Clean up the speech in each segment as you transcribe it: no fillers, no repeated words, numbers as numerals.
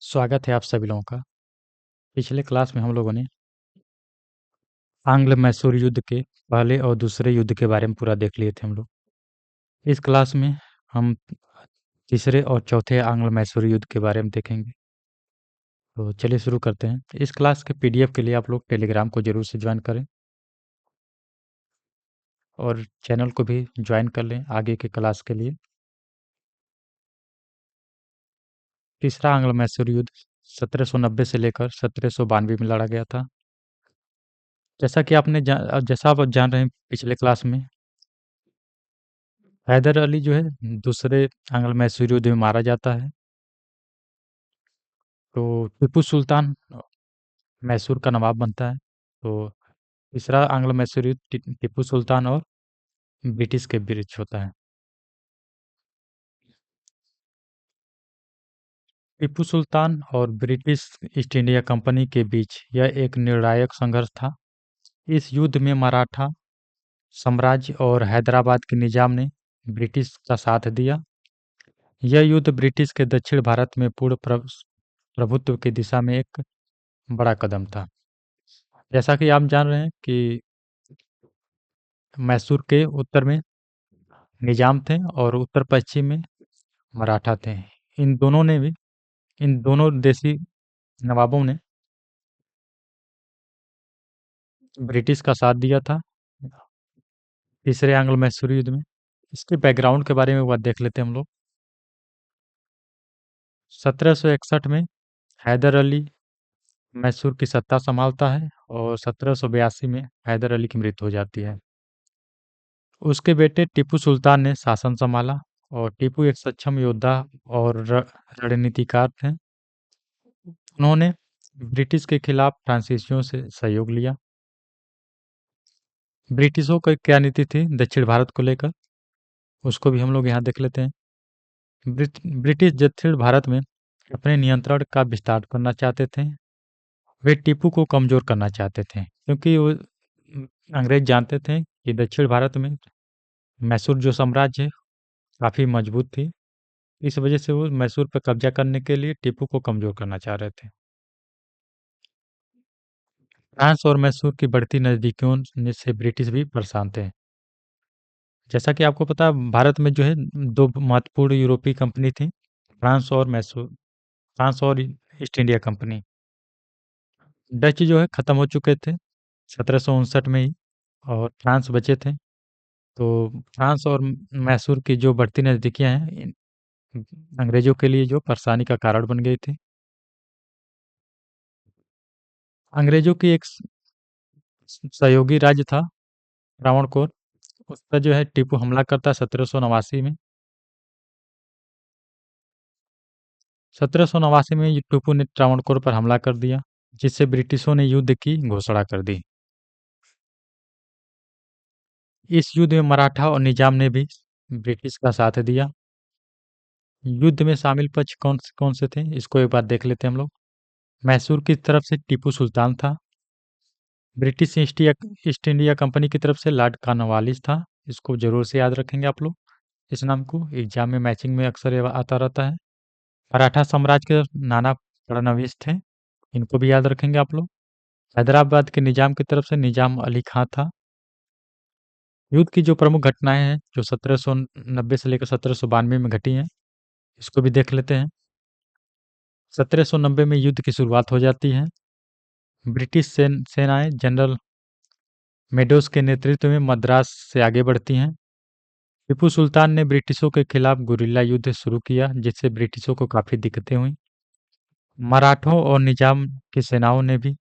स्वागत है आप सभी लोगों का। पिछले क्लास में हम लोगों ने आंग्ल-मैसूर युद्ध के पहले और दूसरे युद्ध के बारे में पूरा देख लिए थे हम लोग। इस क्लास में हम तीसरे और चौथे आंग्ल-मैसूर युद्ध के बारे में देखेंगे। तो चलिए शुरू करते हैं। इस क्लास के पीडीएफ के लिए आप लोग टेलीग्राम को ज़रूर से जॉइन करें और चैनल को भी जॉइन कर लें आगे के क्लास के लिए। तीसरा आंग्ल-मैसूर युद्ध 1790 से लेकर 1792 में लड़ा गया था। जैसा आप जान रहे हैं पिछले क्लास में हैदर अली जो है दूसरे आंग्ल-मैसूर युद्ध में मारा जाता है। तो टीपू सुल्तान मैसूर का नवाब बनता है। तो तीसरा आंग्ल मैसूर युद्ध टीपू सुल्तान और ब्रिटिश के बीच होता है। टीपू सुल्तान और ब्रिटिश ईस्ट इंडिया कंपनी के बीच यह एक निर्णायक संघर्ष था। इस युद्ध में मराठा साम्राज्य और हैदराबाद के निजाम ने ब्रिटिश का साथ दिया। यह युद्ध ब्रिटिश के दक्षिण भारत में पूर्ण प्रभुत्व की दिशा में एक बड़ा कदम था। जैसा कि आप जान रहे हैं कि मैसूर के उत्तर में निजाम थे और उत्तर पश्चिम में मराठा थे। इन दोनों देशी नवाबों ने ब्रिटिश का साथ दिया था तीसरे एंग्लो मैसूर युद्ध में। इसके बैकग्राउंड के बारे में एक बार देख लेते हैं हम लोग। 1761 में हैदर अली मैसूर की सत्ता संभालता है और 1782 में हैदर अली की मृत्यु हो जाती है। उसके बेटे टीपू सुल्तान ने शासन संभाला और टीपू एक सक्षम योद्धा और रणनीतिकार थे। उन्होंने ब्रिटिश के खिलाफ फ्रांसीसियों से सहयोग लिया। ब्रिटिशों की क्या नीति थी दक्षिण भारत को लेकर, उसको भी हम लोग यहाँ देख लेते हैं। ब्रिटिश दक्षिण भारत में अपने नियंत्रण का विस्तार करना चाहते थे। वे टीपू को कमजोर करना चाहते थे क्योंकि वो अंग्रेज जानते थे कि दक्षिण भारत में मैसूर जो साम्राज्य है काफ़ी मजबूत थी। इस वजह से वो मैसूर पर कब्जा करने के लिए टीपू को कमजोर करना चाह रहे थे। फ्रांस और मैसूर की बढ़ती नज़दीकियों से ब्रिटिश भी परेशान थे। जैसा कि आपको पता है भारत में जो है दो महत्वपूर्ण यूरोपीय कंपनी थी, फ्रांस और ईस्ट इंडिया कंपनी। डच जो है ख़त्म हो चुके थे 1759 में ही और फ्रांस बचे थे। तो फ्रांस और मैसूर की जो बढ़ती नज़दीकियाँ हैं अंग्रेज़ों के लिए जो परेशानी का कारण बन गई थी। अंग्रेज़ों की एक सहयोगी राज्य था त्रावणकोर, उस पर जो है टीपू हमला करता है 1789 में। 1789 में टीपू ने त्रावणकोर पर हमला कर दिया, जिससे ब्रिटिशों ने युद्ध की घोषणा कर दी। इस युद्ध में मराठा और निजाम ने भी ब्रिटिश का साथ दिया। युद्ध में शामिल पक्ष कौन से थे इसको एक बार देख लेते हैं हम लोग। मैसूर की तरफ से टीपू सुल्तान था। ब्रिटिश ईस्ट इंडिया कंपनी की तरफ से लॉर्ड कॉर्नवालिस था। इसको जरूर से याद रखेंगे आप लोग, इस नाम को एग्जाम में मैचिंग में अक्सर आता रहता है। मराठा साम्राज्य के नाना फड़नवीस थे, इनको भी याद रखेंगे आप लोग। हैदराबाद के निजाम की तरफ से निजाम अली खां था। युद्ध की जो प्रमुख घटनाएं हैं जो 1790 से लेकर 1792 में घटी हैं, इसको भी देख लेते हैं। 1790 में युद्ध की शुरुआत हो जाती है। ब्रिटिश सेनाएं जनरल मेडोज के नेतृत्व में मद्रास से आगे बढ़ती हैं। टीपू सुल्तान ने ब्रिटिशों के खिलाफ गुरिल्ला युद्ध शुरू किया, जिससे ब्रिटिशों को काफ़ी दिक्कतें हुईं। मराठों और निजाम की सेनाओं ने भी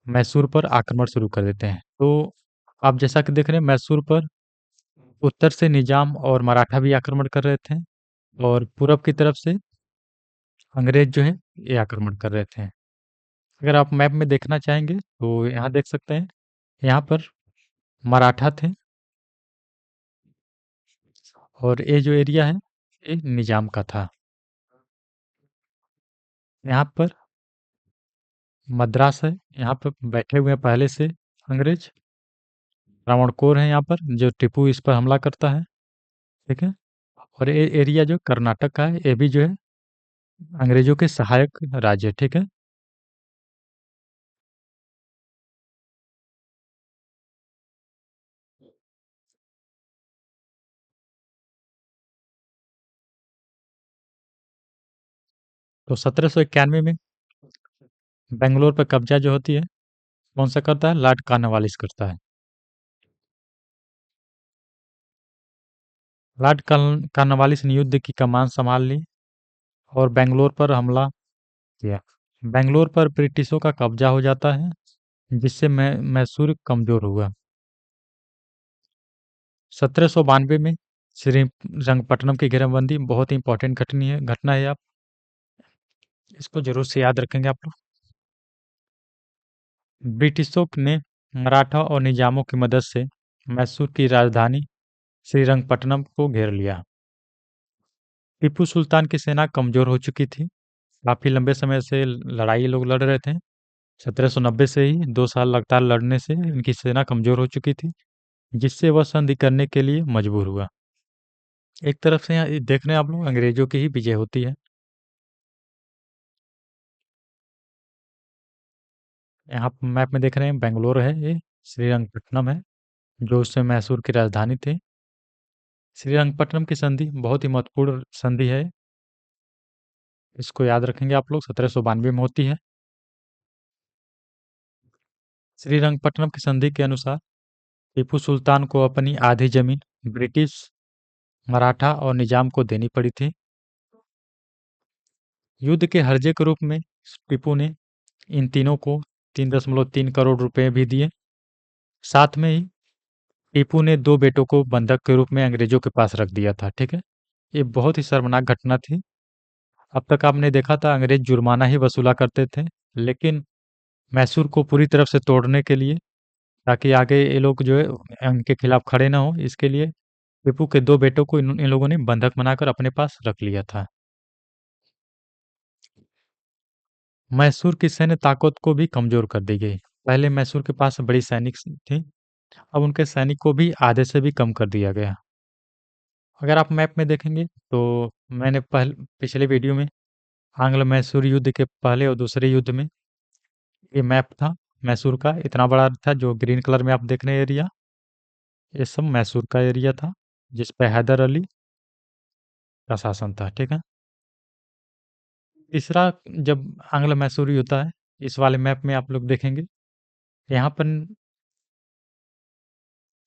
मैसूर पर आक्रमण शुरू कर देते हैं। तो आप जैसा कि देख रहे हैं मैसूर पर उत्तर से निजाम और मराठा भी आक्रमण कर रहे थे और पूरब की तरफ से अंग्रेज जो है ये आक्रमण कर रहे थे। अगर आप मैप में देखना चाहेंगे तो यहाँ देख सकते हैं, यहाँ पर मराठा थे और ये जो एरिया है ये निजाम का था। यहाँ पर मद्रास है, यहाँ पर बैठे हुए हैं पहले से अंग्रेज। त्रावणकोर है यहाँ पर जो टीपू इस पर हमला करता है, ठीक है। और ये एरिया जो कर्नाटक का है ये भी जो है अंग्रेजों के सहायक राज्य, ठीक है। तो 1791 में बेंगलोर पर कब्जा जो होती है, कौन सा करता है? लॉर्ड कॉर्नवालिस करता है। लॉर्ड कॉर्नवालिस ने युद्ध की कमान संभाल ली और बेंगलोर पर हमला किया। बेंगलोर पर ब्रिटिशों का कब्जा हो जाता है, जिससे मैसूर कमजोर हुआ। 1792 में श्रीरंगपट्टनम की घेराबंदी बहुत ही इंपॉर्टेंट घटना है। आप इसको जरूर से याद रखेंगे आप लोग। ब्रिटिशों ने मराठा और निजामों की मदद से मैसूर की राजधानी श्रीरंगपट्टनम को घेर लिया। टीपू सुल्तान की सेना कमजोर हो चुकी थी। काफी लंबे समय से लड़ाई ये लोग लड़ रहे थे। 1790 से ही 2 साल लगातार लड़ने से इनकी सेना कमजोर हो चुकी थी, जिससे वह संधि करने के लिए मजबूर हुआ। एक तरफ से यहाँ देख रहे हैं आप लोग, अंग्रेजों की ही विजय होती है। यहाँ मैप में देख रहे हैं बेंगलोर है, ये श्रीरंगपट्टनम है जो उस समय मैसूर की राजधानी थी। श्रीरंगपट्टनम की संधि बहुत ही महत्वपूर्ण संधि है, इसको याद रखेंगे आप लोग। 1792 में होती है। श्रीरंगपट्टनम की संधि के अनुसार टीपू सुल्तान को अपनी आधी जमीन ब्रिटिश, मराठा और निजाम को देनी पड़ी थी। युद्ध के हर्जे के रूप में टीपू ने इन तीनों को 3.3 करोड़ रुपए भी दिए। साथ में ही टीपू ने 2 बेटों को बंधक के रूप में अंग्रेजों के पास रख दिया था, ठीक है। ये बहुत ही शर्मनाक घटना थी। अब तक आपने देखा था अंग्रेज जुर्माना ही वसूला करते थे, लेकिन मैसूर को पूरी तरफ से तोड़ने के लिए, ताकि आगे ये लोग जो है इनके खिलाफ खड़े ना हो, इसके लिए टीपू के 2 बेटों को इन लोगों ने बंधक बनाकर अपने पास रख लिया था। मैसूर की सैन्य ताकत को भी कमजोर कर दी गई। पहले मैसूर के पास बड़ी सैनिक थी, अब उनके सैनिक को भी आधे से भी कम कर दिया गया। अगर आप मैप में देखेंगे तो मैंने पिछले वीडियो में आंग्ल मैसूर युद्ध के पहले और दूसरे युद्ध में ये मैप था मैसूर का, इतना बड़ा था। जो ग्रीन कलर में आप देख रहे हैं एरिया, ये सब मैसूर का एरिया था, जिस पे हैदर अली का शासन था, ठीक है। तीसरा, जब आंग्ल मैसूरी होता है, इस वाले मैप में आप लोग देखेंगे, यहाँ पर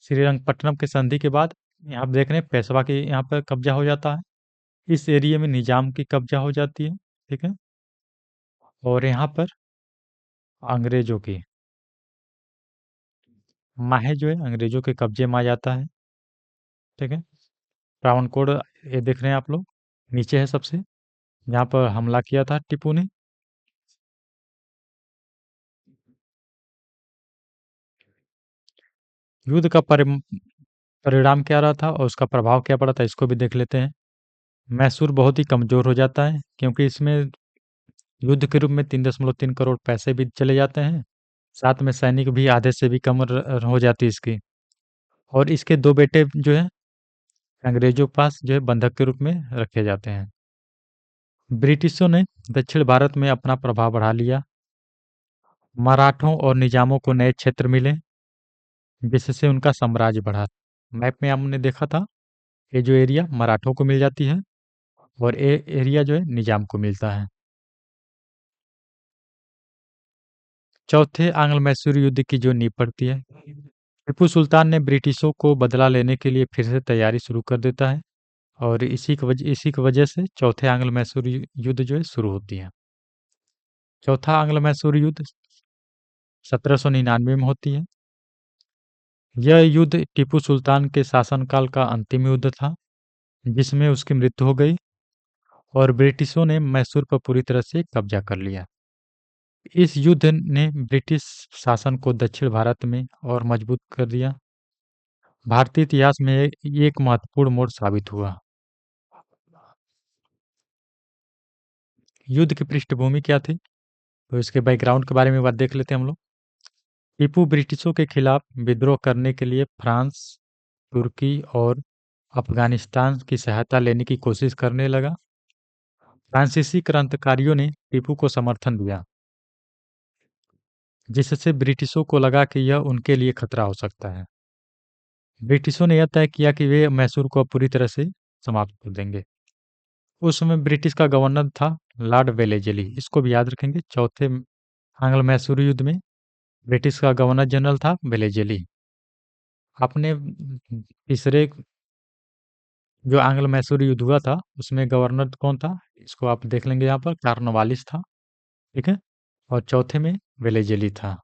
श्रीरंगपट्टनम के संधि के बाद यहाँ आप देख रहे हैं पेशवा के यहाँ पर कब्जा हो जाता है। इस एरिया में निजाम की कब्जा हो जाती है, ठीक है। और यहाँ पर अंग्रेजों की माहे जो है अंग्रेजों के कब्जे में आ जाता है, ठीक है। त्रावणकोर ये देख रहे हैं आप लोग, नीचे है सबसे, जहाँ पर हमला किया था टीपू ने। युद्ध का परिणाम क्या रहा था और उसका प्रभाव क्या पड़ा था, इसको भी देख लेते हैं। मैसूर बहुत ही कमजोर हो जाता है, क्योंकि इसमें युद्ध के रूप में 3.3 करोड़ पैसे भी चले जाते हैं। साथ में सैनिक भी आधे से भी कम हो जाती है इसकी। और इसके 2 बेटे जो है अंग्रेजों के पास जो है बंधक के रूप में रखे जाते हैं। ब्रिटिशों ने दक्षिण भारत में अपना प्रभाव बढ़ा लिया। मराठों और निजामों को नए क्षेत्र मिले, जिससे उनका साम्राज्य बढ़ा। मैप में हमने देखा था, ये जो एरिया मराठों को मिल जाती है और ये एरिया जो है निजाम को मिलता है। चौथे आंग्ल मैसूर युद्ध की जो नींव पड़ती है, टीपू सुल्तान ने ब्रिटिशों को बदला लेने के लिए फिर से तैयारी शुरू कर देता है, और इसी की वजह से चौथे आंग्ल मैसूर युद्ध जो है शुरू होती है। चौथा आंग्ल मैसूर युद्ध 1799 में होती है। यह युद्ध टीपू सुल्तान के शासनकाल का अंतिम युद्ध था, जिसमें उसकी मृत्यु हो गई और ब्रिटिशों ने मैसूर पर पूरी तरह से कब्जा कर लिया। इस युद्ध ने ब्रिटिश शासन को दक्षिण भारत में और मजबूत कर दिया। भारतीय इतिहास में ये एक महत्वपूर्ण मोड़ साबित हुआ। युद्ध की पृष्ठभूमि क्या थी, तो इसके बैकग्राउंड के बारे में बात देख लेते हैं हम लोग। टीपू ब्रिटिशों के खिलाफ विद्रोह करने के लिए फ्रांस, तुर्की और अफगानिस्तान की सहायता लेने की कोशिश करने लगा। फ्रांसीसी क्रांतिकारियों ने टीपू को समर्थन दिया, जिससे ब्रिटिशों को लगा कि यह उनके लिए खतरा हो सकता है। ब्रिटिशों ने यह तय किया कि वे मैसूर को अब पूरी तरह से समाप्त कर देंगे। उस समय ब्रिटिश का गवर्नर था लॉर्ड वेलेज़ली, इसको भी याद रखेंगे। चौथे आंग्ल-मैसूर युद्ध में ब्रिटिश का गवर्नर जनरल था वेलेज़ली। आपने तीसरे जो आंग्ल-मैसूर युद्ध हुआ था, उसमें गवर्नर कौन था? इसको आप देख लेंगे यहाँ पर, कॉर्नवालिस था, ठीक है? और चौथे में वेलेज़ली था।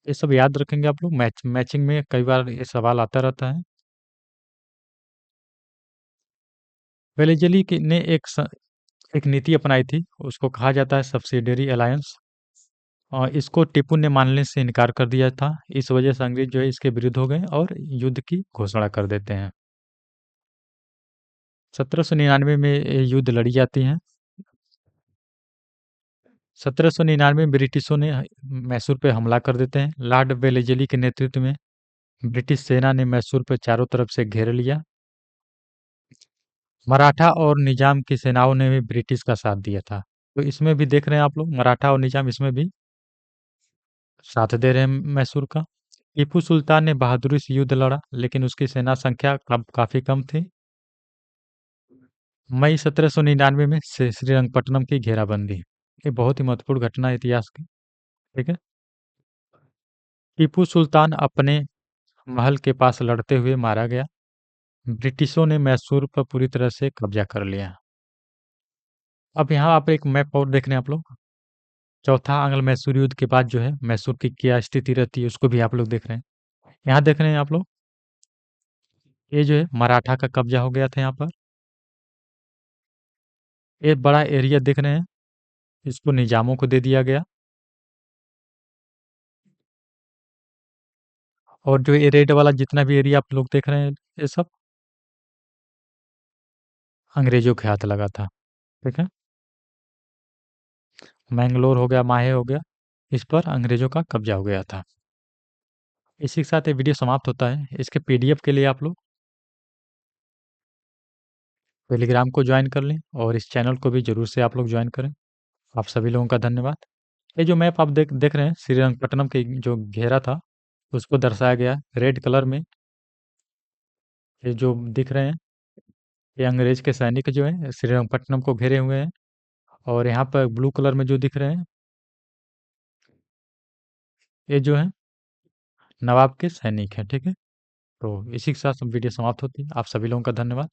ये सब याद रखेंगे आप लोग। मैचिंग में कई बार ये सवाल आता रहता है। वेलेज़ली ने एक नीति अपनाई थी, उसको कहा जाता है सब्सिडियरी अलायंस, और इसको टीपू ने मानने से इनकार कर दिया था। इस वजह से अंग्रेज जो है इसके विरुद्ध हो गए और युद्ध की घोषणा कर देते हैं। 1799 में ये युद्ध लड़ी जाती है। 1799 में ब्रिटिशों ने मैसूर पे हमला कर देते हैं। लॉर्ड वेलेज़ली के नेतृत्व में ब्रिटिश सेना ने मैसूर पर चारों तरफ से घेर लिया। मराठा और निजाम की सेनाओं ने भी ब्रिटिश का साथ दिया था। तो इसमें भी देख रहे हैं आप लोग, मराठा और निजाम इसमें भी साथ दे रहे हैं मैसूर का। टीपू सुल्तान ने बहादुरी से युद्ध लड़ा, लेकिन उसकी सेना संख्या काफी कम थी। मई 1799 में श्रीरंगपट्टनम की घेराबंदी, ये बहुत ही महत्वपूर्ण घटना है इतिहास की, ठीक है। टीपू सुल्तान अपने महल के पास लड़ते हुए मारा गया। ब्रिटिशों ने मैसूर पर पूरी तरह से कब्जा कर लिया। अब यहाँ आप एक मैप और देख रहे हैं आप लोग। चौथा आंग्ल मैसूर युद्ध के बाद जो है मैसूर की क्या स्थिति रहती है, उसको भी आप लोग देख रहे हैं। यहाँ देख रहे हैं आप लोग, ये जो है मराठा का कब्जा हो गया था यहाँ पर। ये बड़ा एरिया देख रहे हैं, इसको निजामों को दे दिया गया। और जो ये रेड वाला जितना भी एरिया आप लोग देख रहे हैं, ये सब अंग्रेजों के हाथ लगा था, ठीक है। मैंगलोर हो गया, माहे हो गया, इस पर अंग्रेजों का कब्जा हो गया था। इसी के साथ ये वीडियो समाप्त होता है। इसके पीडीएफ के लिए आप लोग टेलीग्राम को ज्वाइन कर लें और इस चैनल को भी ज़रूर से आप लोग ज्वाइन करें। आप सभी लोगों का धन्यवाद। ये जो मैप आप देख देख रहे हैं, श्रीरंगपट्टनम के जो घेरा था, उसको दर्शाया गया है रेड कलर में। ये जो दिख रहे हैं, ये अंग्रेज के सैनिक जो हैं श्रीरंगपट्टनम को घेरे हुए हैं। और यहाँ पर ब्लू कलर में जो दिख रहे हैं, ये जो है नवाब के सैनिक हैं, ठीक है। तो इसी के साथ वीडियो समाप्त होती है। आप सभी लोगों का धन्यवाद।